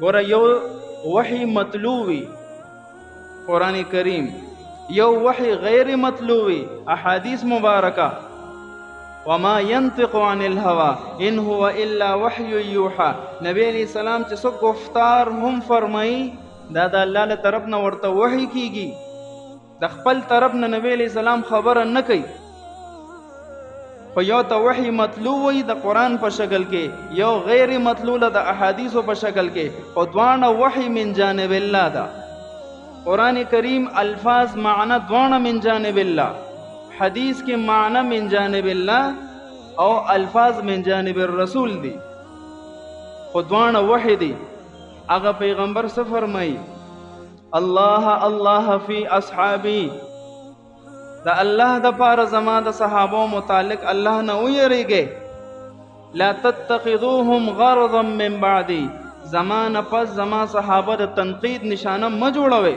ګوره یو وحی مطلوبی قرآن کریم، یو وحی غیر مطلوبی احادیث مبارکہ. وما ينطق عن الهوى ان هو الا وحی یوحى. نبی علیہ السلام چې څه گفتار هم فرمائی دا د الله له طرف نه ورته وحی کیږي، د خپل طرف نه نبی علیہ السلام خبره نه کوي. خو یو ته وحی مطلوب وي د قرآن په شکل کې، یو غیر مطلوب د احادیثو په شکل کې، خو دواړه وحی من جانب الله ده. قرآن کریم الفاظ معنی دواړه من جانب الله، حدیث کې معنی من جانب الله او الفاظ من جانب الرسول دی، خو دواړه وحی دی. هغه پیغمبر څه فرمایي؟ الله الله فی اصحابی، دا الله د پاره زما د صحابو متعلق الله نه ویریږي. لا تتخذوهم غرضا من بعدی، زمان پس زما صحابه د تنقید نشانه ما جوړوي.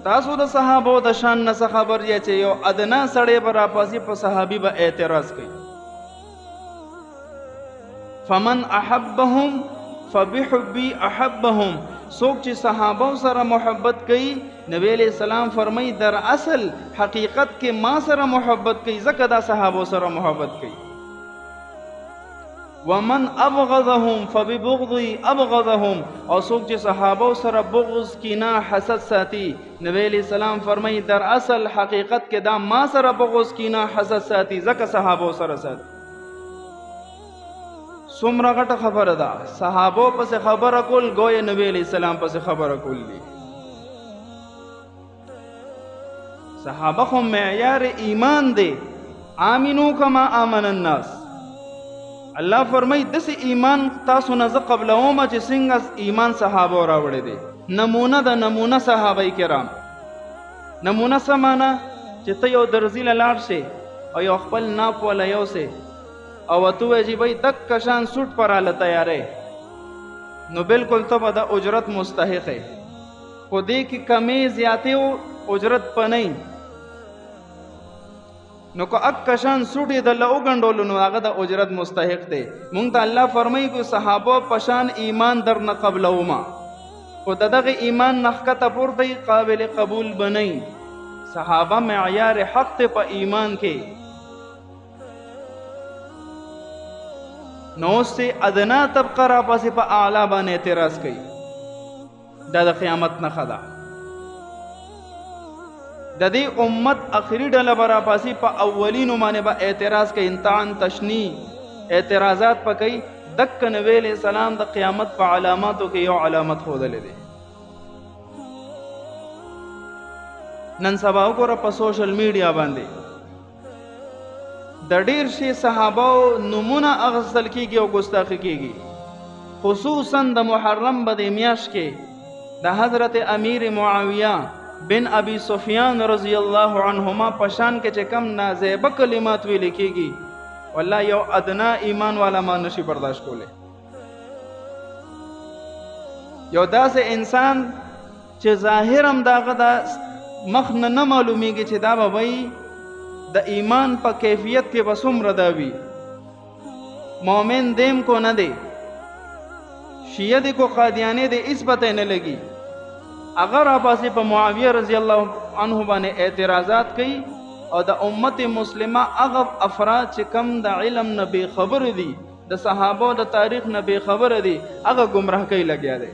تاسو د صحابو د شان نه خبر یې چې یو ادنا سړی به راپاسي په صحابي به اعتراض کوي. فمن احبهم فبحبی احبهم، څوک چې صحابه سره محبت کوي، نبی علیہ السلام فرمای در اصل حقیقت کې ما سره محبت کوي، ځکه دا صحابه سره محبت کوي. ومن ابغضهم فببغضی ابغضهم، او څوک چې صحابه سره بغض کینا حسد ساتي، نبی علیہ السلام فرمای در اصل حقیقت کې دا ما سره بغض کینا حسد ساتي، ځکه صحابه سره ساتي. څومره غټه خبره ده، صحابو پس خبره کول گویا نبی علیہ السلام پس خبره کول دي. صحابه خو معیار ایمان دی. آمنو کما آمن الناس، الله فرمای دس ایمان تاسو نه ز قبلومه چې څنګه ایمان صحابه راوړی دی. نمونه د نمونه صحابه کرام. نمونه سمانه چې ته یو درزی لاړ شي او یو خپل ناپ ولا یو سي او تو جی بھائی دک کشان سوٹ پر آل تیارے، نو بالکل تو بدا اجرت مستحق ہے. کو دے کی کمی زیادے ہو اجرت پا نہیں، نو کو اک کشان سوٹی دا لئو گنڈولو نو آگا دا اجرت مستحق دے. مونگتا اللہ فرمائی کو صحابہ پشان ایمان در نقبلو ما، کو ددغ ایمان نخکتا پور دی قابل قبول بنائی. صحابہ معیار حق تے پا ایمان کے، نو سے ادنا طبقه را پاسې په اعلی باندې اعتراض کوي. دا د قیامت نښه ده. د دې امت اخري ډله به را پاسې په اولینو باندې به اعتراض کوي، امتحان تشنی اعتراضات به کوي. دک نبی علیہ السلام د قیامت په علاماتو کې یو علامت ښودلی دی. نن سبا وګوره په سوشل میډیا باندې د ډیر شي صحابه نمونه اغسل کیږي او ګستاخی کیږي. خصوصا د محرم بد میاشت کې د حضرت امیر معاویه بن ابي سفیان رضی الله عنهما پشان کې چې کم نازیبه کلمات ویل کیږي، والله یو ادنا ایمان والا ما نشي برداشت کوله. یو داسې انسان چې ظاهرم داغه د مخ نه معلومیږي چې دا به وایي د ایمان په کیفیت کې بس عمر داوی. مومن دیم کو نه دی، شیعه دی کو قادیانی دی، اس پتہ نه لگی. اگر آپاسی په معاویه رضی الله عنه باندې اعتراضات کوي او د امت مسلمه هغه افراد چې کم د علم نه بے خبر دي، د صحابه د تاریخ نه بے خبر دي، هغه گمراه کوي لګیا دی.